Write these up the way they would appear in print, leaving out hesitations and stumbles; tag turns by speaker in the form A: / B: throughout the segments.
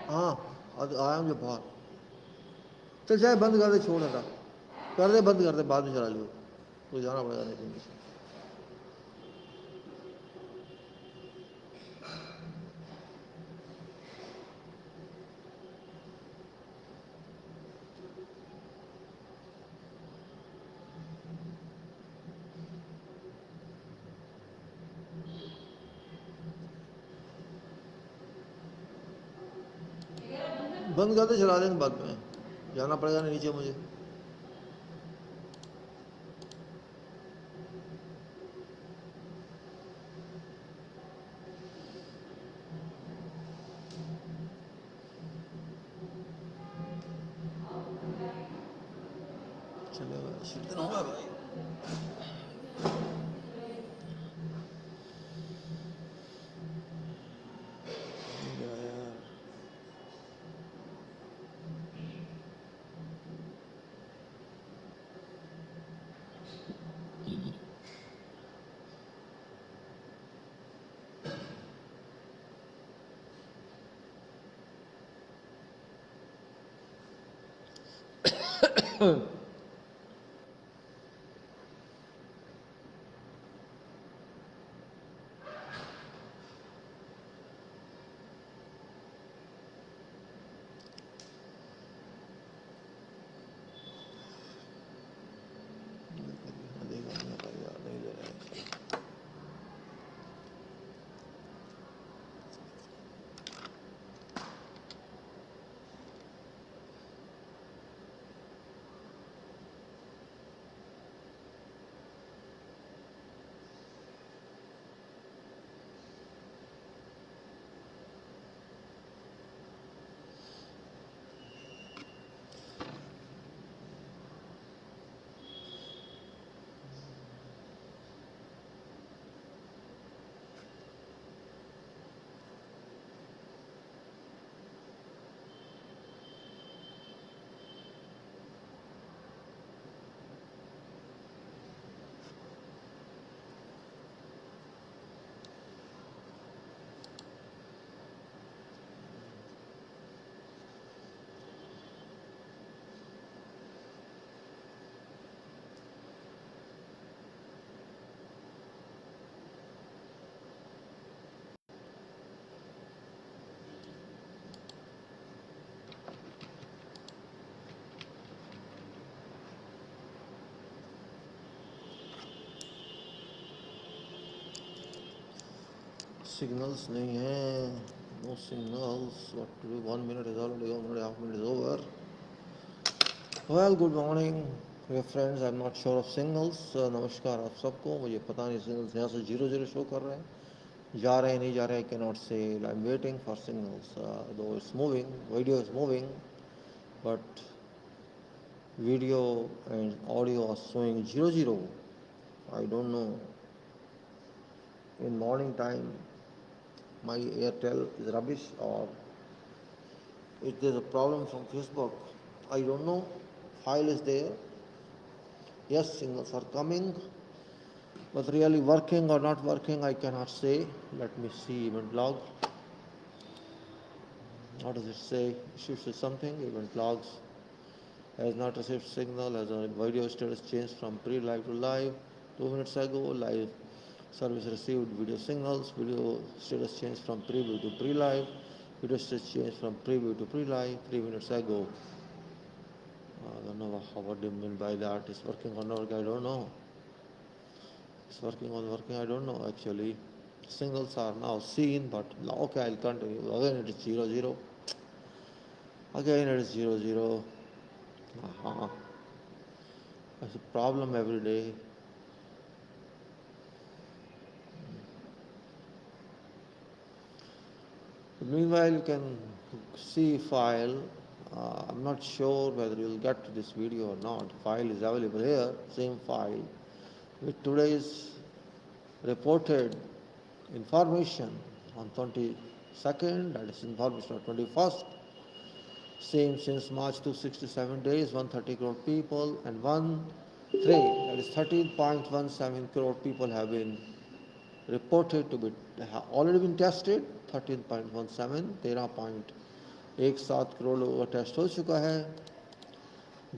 A: हाँ आया मुझे बाहर। चल चाहे बंद कर दे, छोड़ देता, कर दे बंद कर दे, बाद में चला लियो, तो जाना पड़ेगा नहीं कहीं से। बंद कर दे, चला लेंगे बाद में, जाना पड़ेगा नहीं नीचे मुझे। चलेगा, शीतल होगा भाई। यार नहीं दे रहा है। सिग्नल्स नहीं है, no signals, what to do, 1 minute is already over, 1.5 minutes is over. Well, good morning dear friends, I'm not sure of signals. नमस्कार आप सबको, मुझे पता नहीं सिग्नल्स यहाँ से 0 शो कर रहे हैं, जा रहे हैं नहीं जा रहे हैं, cannot say. I'm waiting for signals, though it's moving, video is moving, but video and audio are showing 0. I don't know, in morning time my Airtel is rubbish or if there's a problem from Facebook, I don't know. File is there, yes, signals are coming, but really working or not working I cannot say. Let me see event log. What does it say? It should say something. Event logs: has not received signal, has a video status changed from pre-live to live 2 minutes ago. Live service received video signals. Video status changed from preview to pre-live. Video status changed from preview to pre-live 3 minutes ago. I don't know what do you mean by that. It's working or not working, I don't know. It's working or working, I don't know actually. Signals are now seen, but okay, I'll continue. Again it is 0. Again it is 0. It's a problem every day. Meanwhile, you can see file. I'm not sure whether you'll get to this video or not. File is available here, same file with today's reported information on 22nd, that is information on 21st. Same since March, 267 days, 130 crore people, and 13, that is 13.17 crore people have been reported to be have already been tested. 13.17, 13 1.7 crore लोगों का test हो चुका है।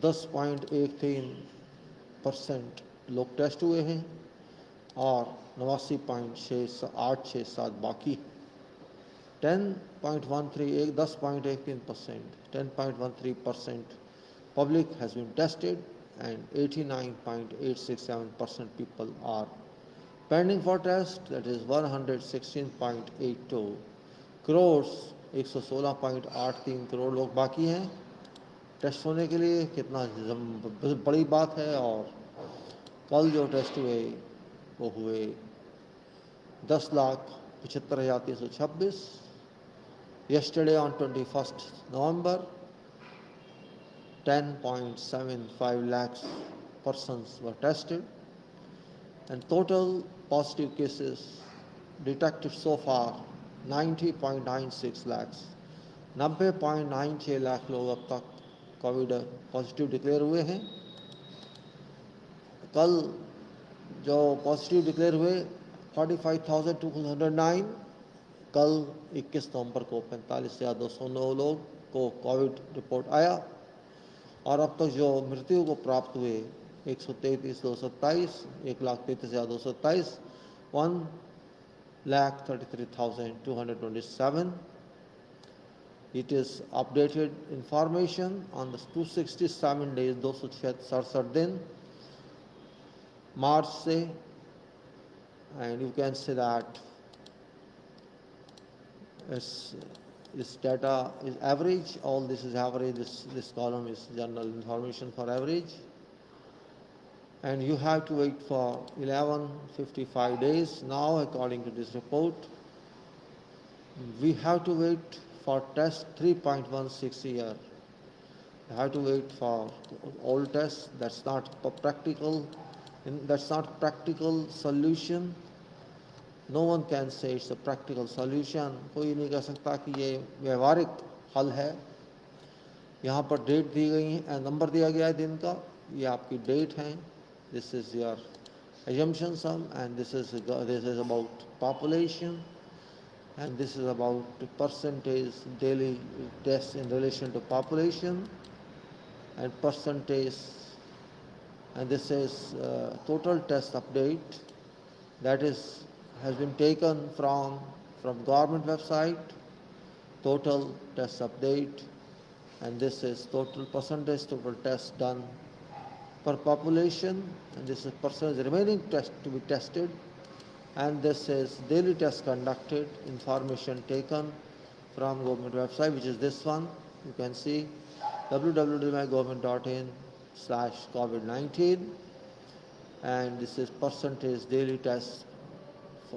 A: 10.13% लोग test हुए हैं और 89.867 बाकी। 10.13% public has been tested and 89.867% people are pending for test, that is 116.82 crores, 116.83 crore लोग बाकी हैं टेस्ट होने के लिए। कितना बड़ी बात है। और कल जो टेस्ट हुए वो हुए 10,75,326। Yesterday on 21st November, 10.75 lakhs persons were tested and total positive cases detected so far 90.96 lakhs. 90.96 lakh लोग अब तक कोविड पॉजिटिव डिक्लेयर हुए हैं। कल जो पॉजिटिव डिक्लेयर हुए 45,209। कल 21 नवंबर को 45,209 लोग को कोविड रिपोर्ट आया और अब तक जो मृत्यु को प्राप्त हुए 133,227, 1,33,227, 1,33,227. It is updated information on the 267 days, 267 दिन मार्च से, and you can say that this data is average. All this is average. This column is general information for average, and you have to wait for 1155 days now according to this report. We have to wait for test 3.16 year. You have to wait for all tests. That's not practical. That's not practical solution. No one can say it's a practical solution. कोई नहीं कह सकता कि ये व्यवहारिक हल है। यहाँ पर डेट दी गई है, नंबर दिया गया है दिन का, ये आपकी डेट है। This is your assumption sum, and this is about population, and this is about percentage daily tests in relation to population and percentage, and this is total test update that has been taken from government website, total test update, and this is total percentage total tests done per population, and this is percentage remaining test to be tested, and this is daily test conducted, information taken from government website, which is this one. You can see www.mygovernment.in/COVID-19, and this is percentage daily tests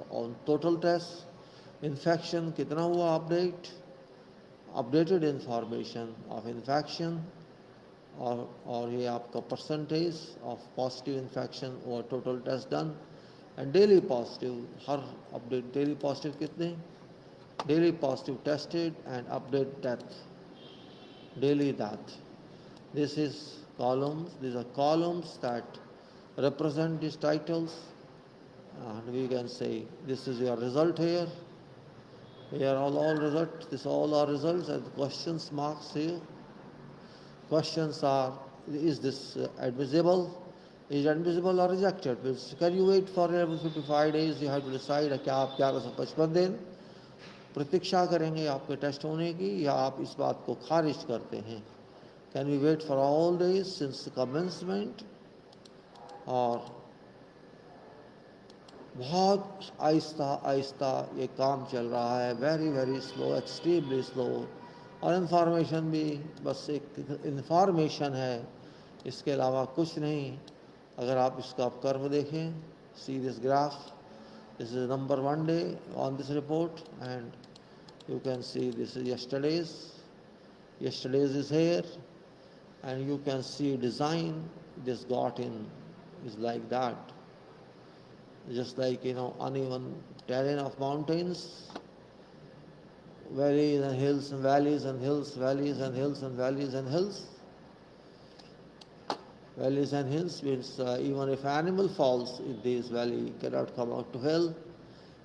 A: on total tests. Infection कितना हुआ updated information of infection, और ये आपका percentage of positive infection or total test done, and daily positive, her update daily positive कितने, daily positive tested, and update death, daily death. This is columns. These are columns that represent these titles, and we can say this is your result here. Here all results. This all are results, and questions marks here. Questions are: is this admissible? Is it admissible or rejected? Can you wait for 55 days? You have to decide क्या आप 1155 दिन प्रतीक्षा करेंगे आपके test होने की, या आप इस बात को खारिज करते हैं। Can we wait for all days since the commencement? और बहुत आहिस्ता आहिस्ता ये काम चल रहा है, very slow, extremely slow, और इन्फॉर्मेशन भी बस एक इन्फॉर्मेशन है, इसके अलावा कुछ नहीं। अगर आप इसका कर्व देखें, see this graph, this is number 1 day on this report, and you can see this is yesterday's is here, and you can see design this got in is like that, just like uneven terrain of mountains, valleys and hills and valleys and hills, valleys and hills and valleys and hills. Valleys and hills means even if animal falls in this valley, cannot come out to hill,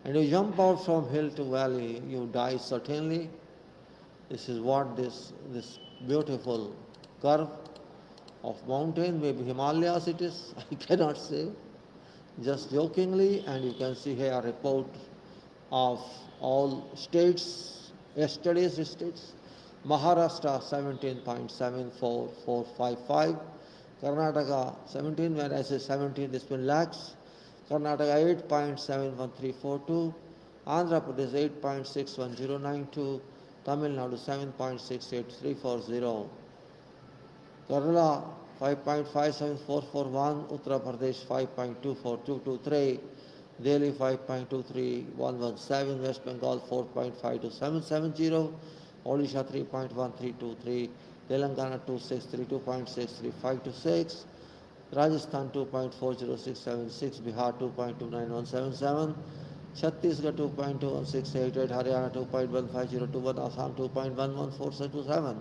A: and you jump out from hill to valley, you die certainly. This is what this beautiful curve of mountain, maybe Himalayas it is, I cannot say, just jokingly, and you can see here a report of all states, yesterday's states. Maharashtra 17.74455, Karnataka 17, when I say 17 this means lakhs, Karnataka 8.71342, Andhra Pradesh 8.61092, Tamil Nadu 7.68340, Kerala 5.57441, Uttar Pradesh 5.24223, Delhi 5.23117, West Bengal 4.52770, Odisha 3.1323, Telangana 2632.63526, Rajasthan 2.40676, Bihar 2.29177, Chhattisgarh 2.21688, Haryana 2.15021, Assam 2.11427.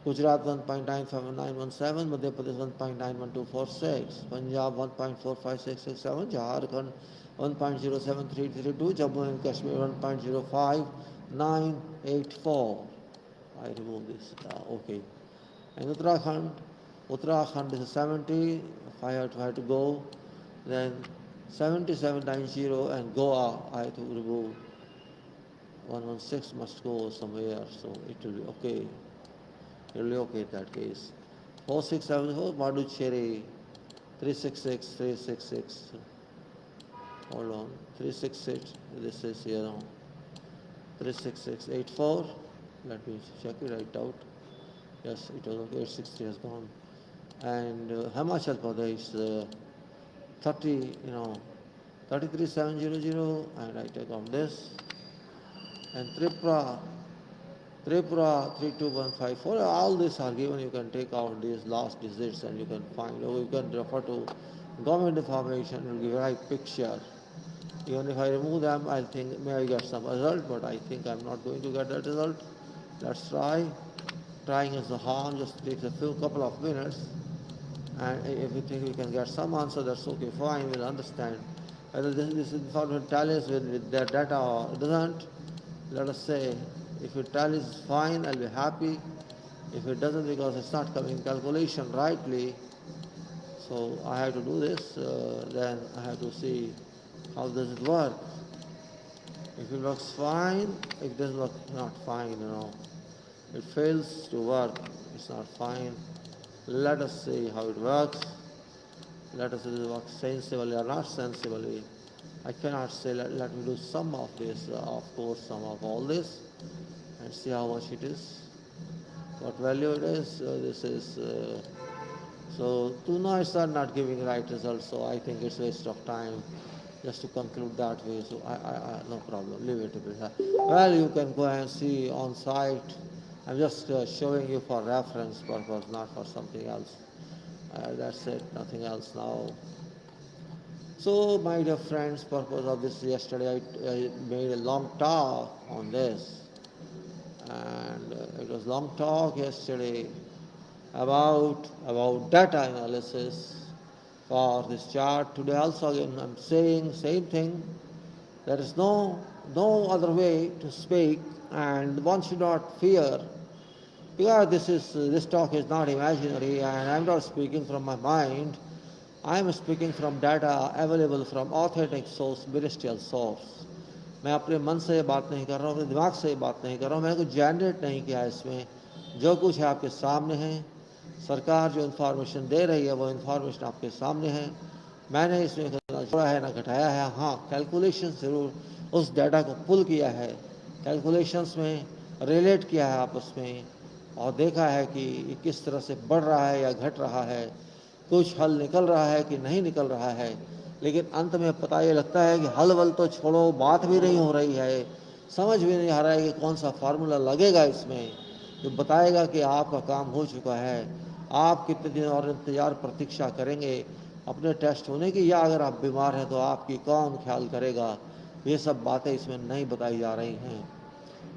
A: Gujarat 1.95917, Madhya Pradesh 1.91246, Punjab 1.45667, Jharkhand 1.07332, Jammu and Kashmir 1.05984. I remove this. Okay. And Uttarakhand is 70. If I have to go, then 7790, and Goa I have to remove 116 must go somewhere, so it will be okay. It will be okay in that case. 4674 Maducherry 366366. Hold on. 366. This is here now. 36684. Let me check it right out. Yes, it was okay. 860 has gone. And Himachal Pradesh 33700, and I take off this. And Tripura 32154. All these are given. You can take out these last digits and you can find, or you can refer to government information. It will give a right picture. Even if I remove them, I think may I get some result, but I think I'm not going to get that result. Let's try. Trying is the harm, just takes a couple of minutes. And if you think we can get some answer, that's okay, fine, we'll understand. Whether this information tallies with their data or it doesn't, let us say, if it tallies fine, I'll be happy. If it doesn't, because it's not coming calculation rightly, so I have to do this, then I have to see how does it work. If it works fine, it doesn't work not fine, It fails to work, it's not fine. Let us see how it works. Let us see if it works sensibly or not sensibly. I cannot say, let me do some of this, of course, some of all this, and see how much it is, what value it is. This is, so two noise are not giving right results, so I think it's waste of time just to conclude that way. So no problem, leave it. Well, you can go and see on site. I'm just showing you for reference purpose, not for something else. That's it, nothing else now. So, my dear friends, purpose of this, yesterday I made a long talk on this, and it was long talk yesterday about data analysis for this chart. Today also again I'm saying same thing. There is no other way to speak, and one should not fear, because this talk is not imaginary, and I'm not speaking from my mind. I am speaking from data available from authentic source, ministerial source. मैं अपने मन से बात नहीं कर रहा हूँ, अपने दिमाग से बात नहीं कर रहा हूँ, मैंने कुछ जनरेट नहीं किया है इसमें. जो कुछ है आपके सामने है. सरकार जो इन्फॉर्मेशन दे रही है वो इन्फॉर्मेशन आपके सामने है. मैंने इसमें ना जोड़ा है ना घटाया है. हाँ, कैलकुलेशन ज़रूर उस डाटा को पुल किया है, कैलकुलेशंस में रिलेट किया है आपस में, और देखा है कि किस तरह से बढ़ रहा है या घट रहा है, कुछ हल निकल रहा है कि नहीं निकल रहा है. लेकिन अंत में पता ये लगता है कि हल वल तो छोड़ो, बात भी नहीं हो रही है, समझ भी नहीं आ रहा है कि कौन सा फार्मूला लगेगा इसमें जो बताएगा कि आपका काम हो चुका है. आप कितने दिन और इंतज़ार प्रतीक्षा करेंगे अपने टेस्ट होने की, या अगर आप बीमार हैं तो आपकी कौन ख्याल करेगा. ये सब बातें इसमें नहीं बताई जा रही हैं.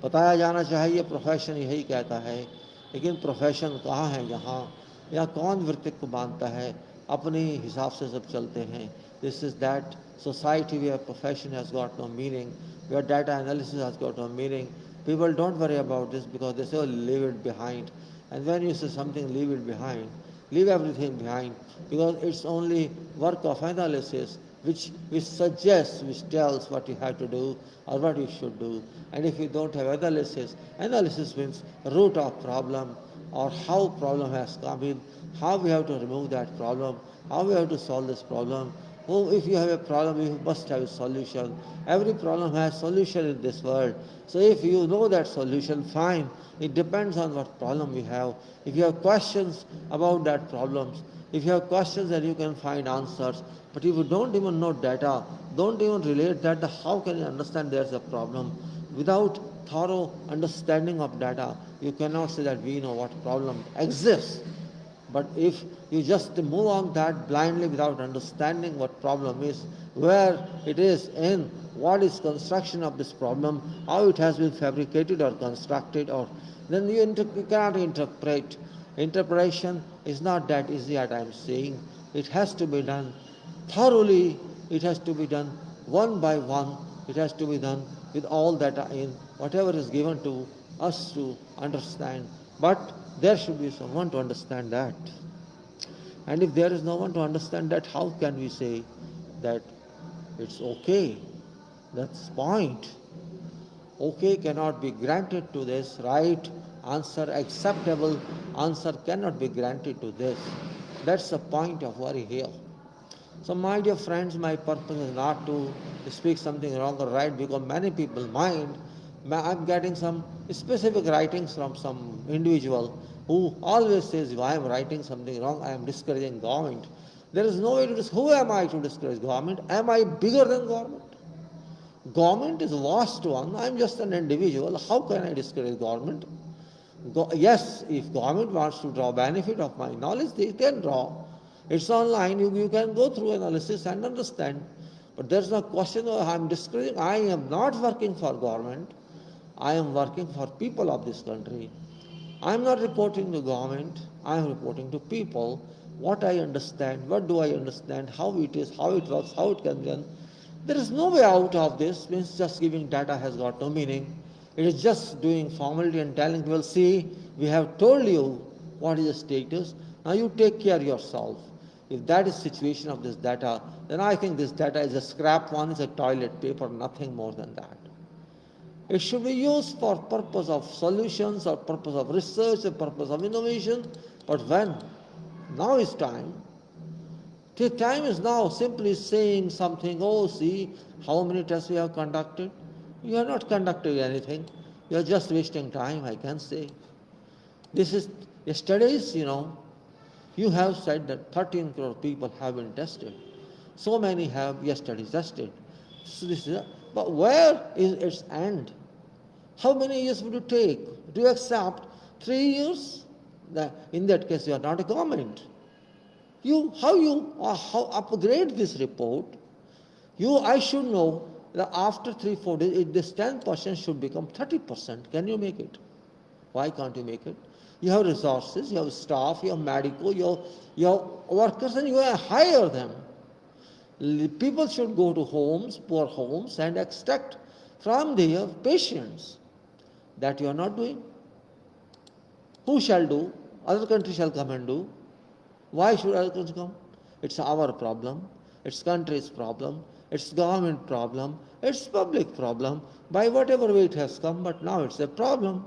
A: बताया जाना चाहिए, प्रोफेशन यही कहता है, लेकिन प्रोफेशन कहाँ है यहाँ, या कौन वृत्ति को मानता है. अपने हिसाब से सब चलते हैं. This is that society where profession has got no meaning, where data analysis has got no meaning. People don't worry about this because they say, oh, leave it behind. And when you say something, leave it behind, leave everything behind, because it's only work of analysis which suggests, which tells what you have to do or what you should do. And if you don't have analysis means root of problem or how problem has come in, how we have to remove that problem, how we have to solve this problem. Oh, if you have a problem, you must have a solution. Every problem has solution in this world. So if you know that solution, fine. It depends on what problem you have. If you have questions about that problems, if you have questions, then you can find answers. But if you don't even know data, don't even relate that, how can you understand there's a problem? Without thorough understanding of data, you cannot say that we know what problem exists. But if you just move on that blindly without understanding what problem is, where it is in, what is construction of this problem, how it has been fabricated or constructed, or then you cannot interpret. Interpretation is not that easy as I am saying. It has to be done thoroughly. It has to be done one by one. It has to be done with all data in, whatever is given to us to understand. But there should be someone to understand that. And if there is no one to understand that, how can we say that it's okay? That's the point. Okay cannot be granted to this, right answer, acceptable answer cannot be granted to this. That's the point of worry here. So my dear friends, my purpose is not to speak something wrong or right, because many people mind. I'm getting some specific writings from some individual who always says, if I am writing something wrong, I am discouraging government. There is no way to discourage. Who am I to discourage government? Am I bigger than government? Government is a vast one. I am just an individual. How can I discourage government? Yes, if government wants to draw benefit of my knowledge, they can draw. It's online. You can go through analysis and understand. But there's no question of I'm discouraging. I am not working for government. I am working for people of this country. I am not reporting to government. I am reporting to people. What I understand, what do I understand, how it is, how it works, how it can be done. There is no way out of this. Means just giving data has got no meaning. It is just doing formality and telling people, see, we have told you what is the status. Now you take care yourself. If that is situation of this data, then I think this data is a scrap one, is a toilet paper, nothing more than that. It should be used for purpose of solutions or purpose of research or purpose of innovation. But when? Now is time. The time is now. Simply saying something, oh, see how many tests we have conducted. You are not conducting anything. You are just wasting time, I can say. This is yesterday's, you have said that 13 crore people have been tested. So many have yesterday tested. So but where is its end? How many years would it take? Do you accept 3 years? In that case, you are not a government. How upgrade this report? I should know that after 3-4 days, this 10% should become 30%. Can you make it? Why can't you make it? You have resources, you have staff, you have medical, you have workers, and you hire them. People should go to homes, poor homes, and extract from their patients. That you are not doing. Who shall do? Other countries shall come and do. Why should other countries come? It's our problem. It's country's problem. It's government problem. It's public problem. By whatever way it has come, but now it's a problem.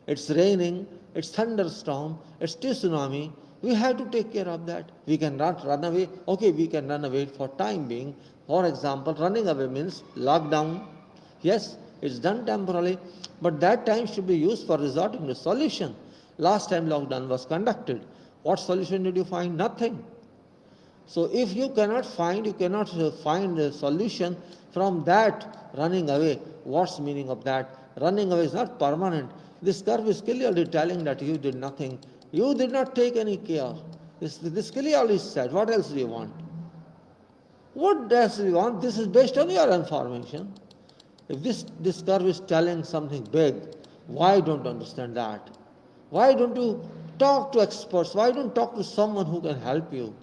A: It's raining. It's thunderstorm. It's tsunami. We have to take care of that. We cannot run away. Okay, we can run away for time being. For example, running away means lockdown. Yes, it's done temporarily, but that time should be used for resorting to solution. Last time lockdown was conducted. What solution did you find? Nothing. So if you cannot find a solution from that running away, what's the meaning of that? Running away is not permanent. This curve is clearly telling that you did nothing. You did not take any care. This clearly said. What else do you want? What else do you want? This is based on your information. If this curve is telling something big, why don't you understand that? Why don't you talk to experts? Why don't you talk to someone who can help you?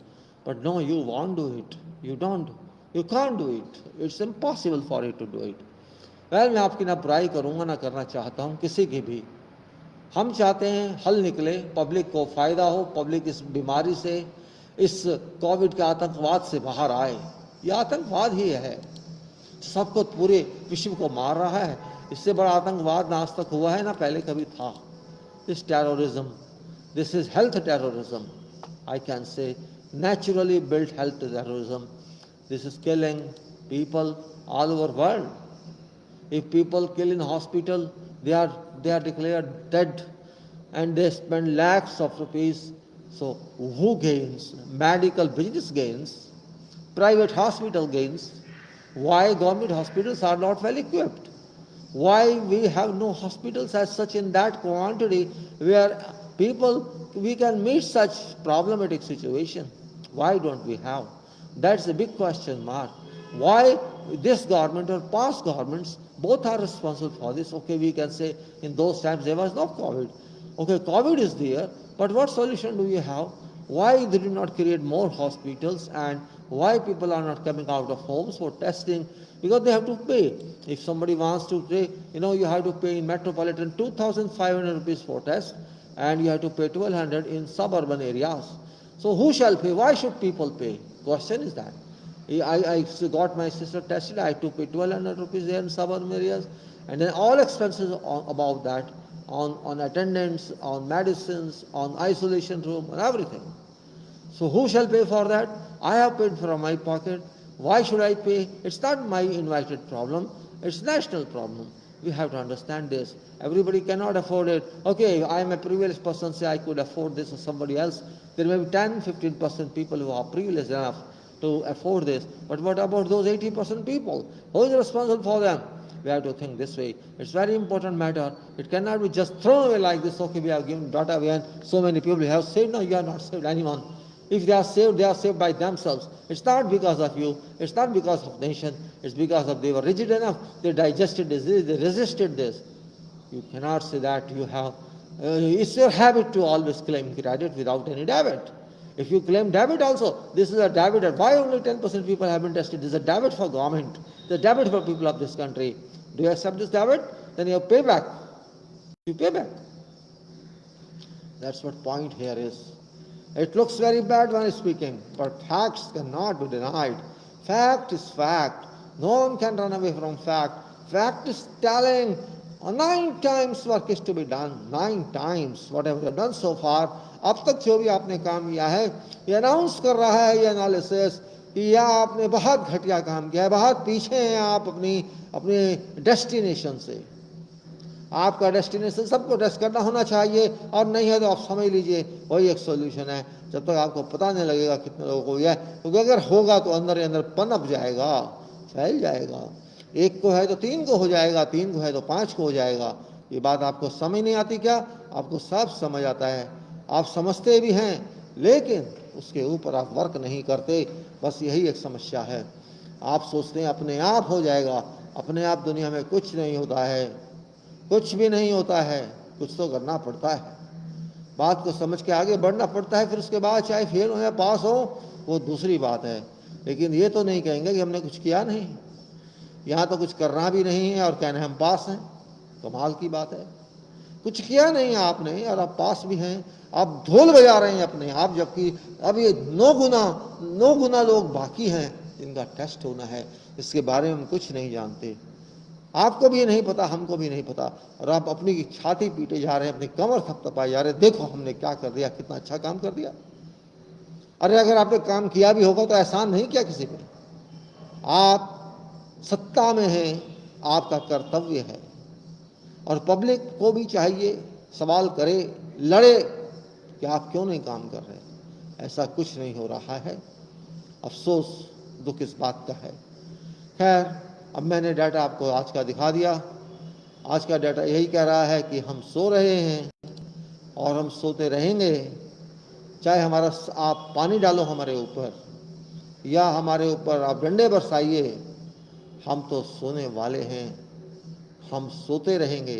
A: But no, you won't do it. You don't. You can't do it. It's impossible for you to do it. Well, मैं आपकी ना बुराई करूँगा ना करना चाहता हूँ किसी की भी। हम चाहते हैं हल निकले, पब्लिक को फ़ायदा हो, पब्लिक इस बीमारी से, इस कोविड के आतंकवाद से बाहर आए। यह आतंकवाद ही है, सबको, पूरे विश्व को मार रहा है। इससे बड़ा आतंकवाद ना आज तक हुआ है ना पहले कभी था। This terrorism, this is health terrorism. I can say naturally built health terrorism. This is killing people all over world. If people kill in hospital, they are declared dead, and they spend lakhs of rupees. So who gains? Medical business gains, private hospital gains. Why government hospitals are not well equipped? Why we have no hospitals as such in that quantity where people, we can meet such problematic situation? Why don't we have? That's a big question mark. Why this government or past governments both are responsible for this? Okay, we can say in those times there was no COVID. Okay, COVID is there, but what solution do we have? Why they do not create more hospitals, and why people are not coming out of homes for testing? Because they have to pay. If somebody wants to pay, you have to pay in metropolitan 2,500 rupees for test, and you have to pay 1,200 in suburban areas. So who shall pay? Why should people pay? Question is that. I got my sister tested, I had to pay 1,200 rupees there in suburban areas, and then all expenses about that, on attendance, on medicines, on isolation room, on everything. So who shall pay for that? I have paid from my pocket. Why should I pay? It's not my invited problem, it's national problem. We have to understand this. Everybody cannot afford it. Okay, I am a privileged person, say I could afford this, or somebody else. There may be 10-15% people who are privileged enough to afford this. But what about those 80% people? Who is responsible for them? We have to think this way. It's very important matter. It cannot be just thrown away like this. Okay, we have given data away and so many people have saved. No, you have not saved anyone. If they are saved by themselves. It's not because of you. It's not because of nation. It's because of they were rigid enough. They digested this. They resisted this. You cannot say that you have. It's your habit to always claim credit without any debit. If you claim debit also, this is a debit. Why only 10% people have been tested? This is a debit for government. The debit for people of this country. Do you accept this debit? Then you pay back. You pay back. That's what point here is. It looks very bad when speaking, but facts cannot be denied. Fact is fact. No one can run away from fact. Fact is telling 9 times work is to be done. 9 times. Whatever you have done so far, अब तक जो भी आपने काम किया है, ये announce कर रहा है ये एनालिसिस कि यह आपने बहुत घटिया काम किया है, बहुत पीछे हैं आप अपने डेस्टिनेशन से। आपका डेस्टिनेशन सबको टेस्ट करना होना चाहिए, और नहीं है तो आप समझ लीजिए वही एक सोल्यूशन है। जब तक आपको पता नहीं लगेगा कितने लोगों को यह, क्योंकि अगर होगा तो अंदर ही अंदर पनप जाएगा, फैल जाएगा। 1 को है तो 3 को हो जाएगा, 3 को है तो 5 को हो जाएगा। ये बात आपको समझ नहीं आती क्या? आपको सब समझ आता है, आप समझते भी हैं, लेकिन उसके ऊपर आप वर्क नहीं करते। बस यही एक समस्या है। आप सोचते हैं अपने आप हो जाएगा। अपने आप दुनिया में कुछ नहीं होता है, कुछ भी नहीं होता है। कुछ तो करना पड़ता है, बात को समझ के आगे बढ़ना पड़ता है। फिर उसके बाद चाहे फेल हो या पास हो वो दूसरी बात है, लेकिन ये तो नहीं कहेंगे कि हमने कुछ किया नहीं। यहाँ तो कुछ करना भी नहीं है और कहना हम पास हैं, कमाल की बात है। कुछ किया नहीं आपने और आप पास भी हैं। आप ढोल बजा रहे हैं अपने आप, जबकि अब ये 9 गुना लोग बाकी हैं जिनका टेस्ट होना है। इसके बारे में हम कुछ नहीं जानते। आपको भी नहीं पता, हमको भी नहीं पता, और आप अपनी छाती पीटे जा रहे हैं, अपनी कमर थपथपाए जा रहे हैं। देखो हमने क्या कर दिया, कितना अच्छा काम कर दिया। अरे अगर आपने काम किया भी होगा तो एहसान नहीं किया किसी पे। आप सत्ता में हैं, आपका कर्तव्य है, और पब्लिक को भी चाहिए सवाल करे, लड़े कि आप क्यों नहीं काम कर रहे। ऐसा कुछ नहीं हो रहा है। अफसोस, दुख इस बात का है। खैर, अब मैंने डाटा आपको आज का दिखा दिया। आज का डाटा यही कह रहा है कि हम सो रहे हैं और हम सोते रहेंगे। चाहे हमारा आप पानी डालो हमारे ऊपर या हमारे ऊपर आप डंडे बरसाइए, हम तो सोने वाले हैं। हम सोते रहेंगे।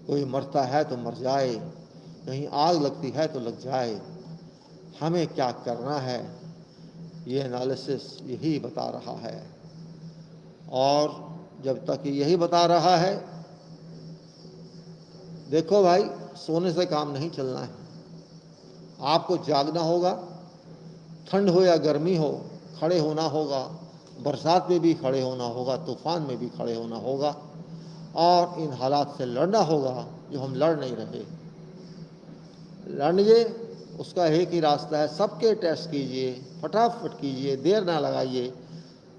A: कोई मरता है तो मर जाए, कहीं आग लगती है तो लग जाए। हमें क्या करना है ये एनालिसिस यही बता रहा है। और जब तक यही बता रहा है, देखो भाई, सोने से काम नहीं चलना है, आपको जागना होगा, ठंड हो या गर्मी हो, खड़े होना होगा, बरसात में भी खड़े होना होगा, तूफान में भी खड़े होना होगा, और इन हालात से लड़ना होगा जो हम लड़ नहीं रहे। लड़िए, उसका एक ही रास्ता है, सबके टेस्ट कीजिए, फटाफट कीजिए, देर ना लगाइए।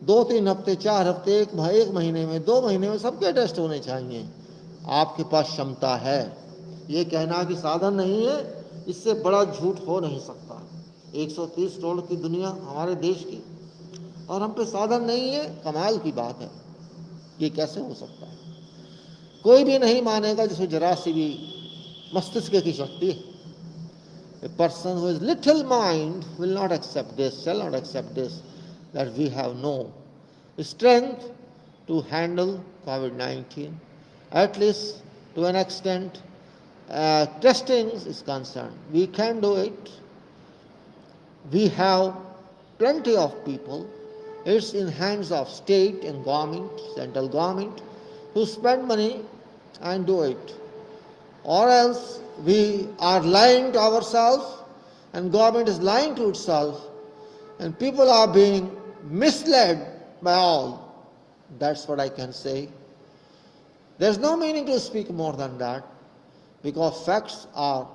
A: 2-3 हफ्ते, 4 हफ्ते, एक महीने में, 2 महीने में सबके टेस्ट होने चाहिए। आपके पास क्षमता है, ये कहना कि साधन नहीं है, इससे बड़ा झूठ हो नहीं सकता। 130 करोड़ की दुनिया हमारे देश की, और हम पे साधन नहीं है, कमाल की बात है। ये कैसे हो सकता है? कोई भी नहीं मानेगा जिसमें जरा सी भी मस्तिष्क की शक्ति है। A person who has little mind will not accept this, shall not accept this, that we have no strength to handle COVID-19, at least to an extent. Testing is concerned, we can do it. We have plenty of people. It's in hands of state and government, central government, who spend money and do it. Or else we are lying to ourselves, and government is lying to itself, and people are being misled by all. That's what I can say. There's no meaning to speak more than that, because facts are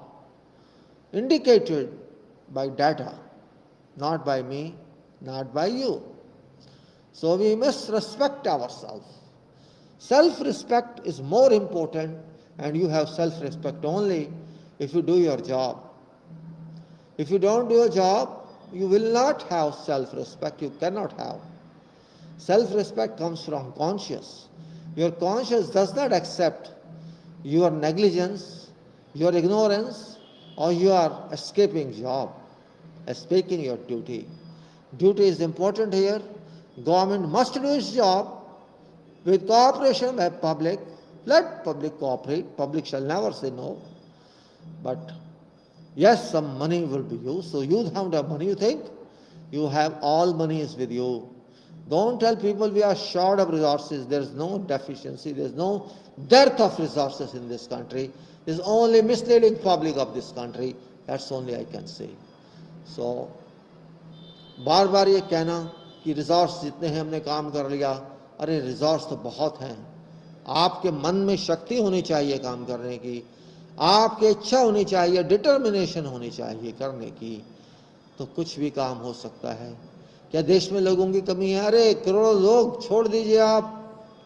A: indicated by data, not by me, not by you. So we must respect ourselves. Self-respect is more important, and you have self-respect only if you do your job. If you don't do your job, you will not have self-respect. You cannot have. Self-respect comes from conscience. Your conscience does not accept your negligence, your ignorance, or your escaping job, escaping your duty. Duty is important here. Government must do its job with cooperation by public. Let public cooperate. Public shall never say no. But yes, some money will be used. So you don't have money, you think? You have all money is with you. Don't tell people we are short of resources. There is no deficiency. There is no dearth of resources in this country. There is only misleading public of this country. That's only I can say. So, बार बार ये कहना कि resource जितने हैं हमने काम कर लिया, अरे रिजोर्स तो बहुत हैं। आपके मन में शक्ति होनी चाहिए काम करने की, आपकी इच्छा होनी चाहिए, डिटर्मिनेशन होनी चाहिए करने की, तो कुछ भी काम हो सकता है। क्या देश में लोगों की कमी है? अरे करोड़ों लोग, छोड़ दीजिए आप,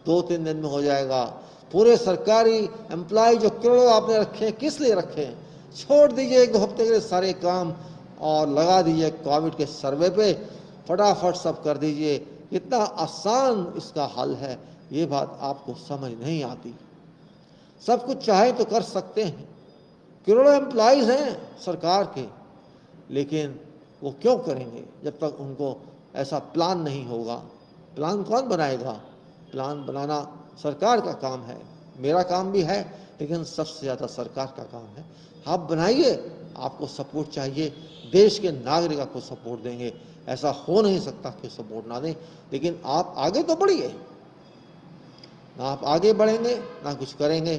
A: 2-3 दिन में हो जाएगा। पूरे सरकारी एम्प्लॉय जो करोड़ों आपने रखे हैं, किस लिए रखे हैं? छोड़ दीजिए 1-2 हफ्ते के लिए सारे काम और लगा दीजिए कोविड के सर्वे पे, फटाफट सब कर दीजिए। इतना आसान इसका हल है, ये बात आपको समझ नहीं आती। सब कुछ चाहे तो कर सकते हैं, करोड़ों एम्प्लॉयज हैं सरकार के, लेकिन वो क्यों करेंगे जब तक उनको ऐसा प्लान नहीं होगा? प्लान कौन बनाएगा? प्लान बनाना सरकार का काम है, मेरा काम भी है, लेकिन सबसे ज़्यादा सरकार का काम है। आप बनाइए, आपको सपोर्ट चाहिए, देश के नागरिक आपको सपोर्ट देंगे। ऐसा हो नहीं सकता कि सपोर्ट ना दें, लेकिन आप आगे तो बढ़िए। ना आप आगे बढ़ेंगे ना कुछ करेंगे,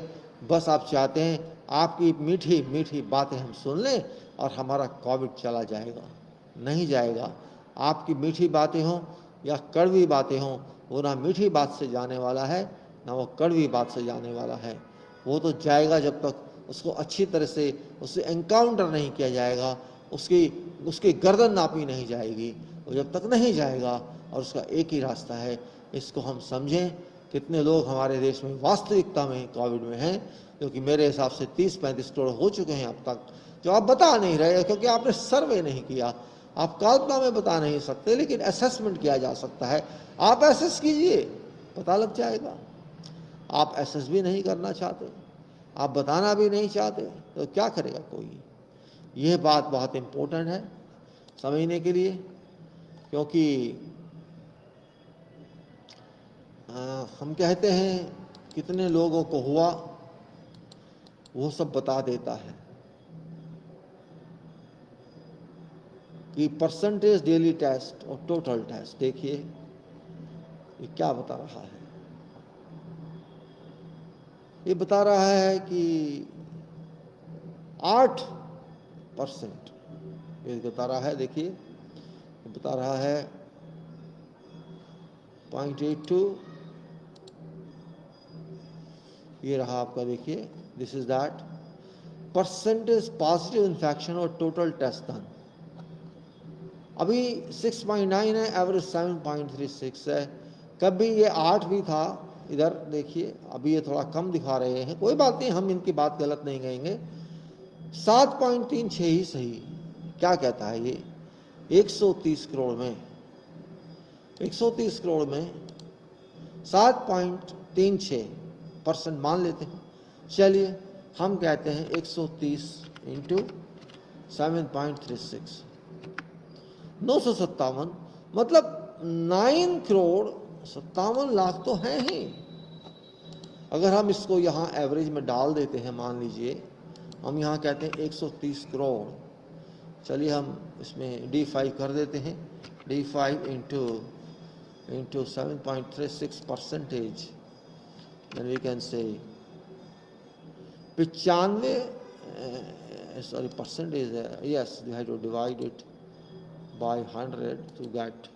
A: बस आप चाहते हैं आपकी मीठी मीठी बातें हम सुन लें और हमारा कोविड चला जाएगा। नहीं जाएगा। आपकी मीठी बातें हों या कड़वी बातें हों, वो ना मीठी बात से जाने वाला है ना वो कड़वी बात से जाने वाला है। वो तो जाएगा जब तक उसको अच्छी तरह से उससे एनकाउंटर नहीं किया जाएगा, उसकी गर्दन नापी नहीं जाएगी, वो जब तक नहीं जाएगा। और उसका एक ही रास्ता है, इसको हम समझें। कितने लोग हमारे देश में वास्तविकता में कोविड में हैं, क्योंकि मेरे हिसाब से 30-35 करोड़ हो चुके हैं अब तक, जो आप बता नहीं रहे क्योंकि आपने सर्वे नहीं किया। आप कल्पना में बता नहीं सकते, लेकिन असेसमेंट किया जा सकता है। आप एसेस कीजिए, पता लग जाएगा। आप एसेस भी नहीं करना चाहते, आप बताना भी नहीं चाहते, तो क्या करेगा कोई? यह बात बहुत इम्पोर्टेंट है समझने के लिए, क्योंकि हम कहते हैं कितने लोगों को हुआ, वो सब बता देता है कि परसेंटेज डेली टेस्ट और टोटल टेस्ट। देखिए ये क्या बता रहा है, ये बता रहा है कि 8%, ये बता रहा है, देखिए ये बता रहा है 0.82, ये रहा आपका, देखिए this is that percentage positive infection और टोटल टेस्ट डन। अभी 6.9 है, एवरेज 7.36 है। कभी ये 8 भी था, इधर देखिए अभी ये थोड़ा कम दिखा रहे हैं, कोई बात नहीं, हम इनकी बात गलत नहीं कहेंगे। 7.36 ही सही। क्या कहता है ये? 130 करोड़ में 130 करोड़ में 7.36% मान लेते हैं। चलिए हम कहते हैं 130 इंटू 7.36, 957, मतलब 9 करोड़ 57 लाख तो हैं ही। अगर हम इसको यहाँ एवरेज में डाल देते हैं, मान लीजिए हम यहाँ कहते हैं 130 करोड़, चलिए हम इसमें D5 कर देते हैं, D5 into 7.36%, then we can say 95, sorry, percentage, yes, we have to divide it by 100 to get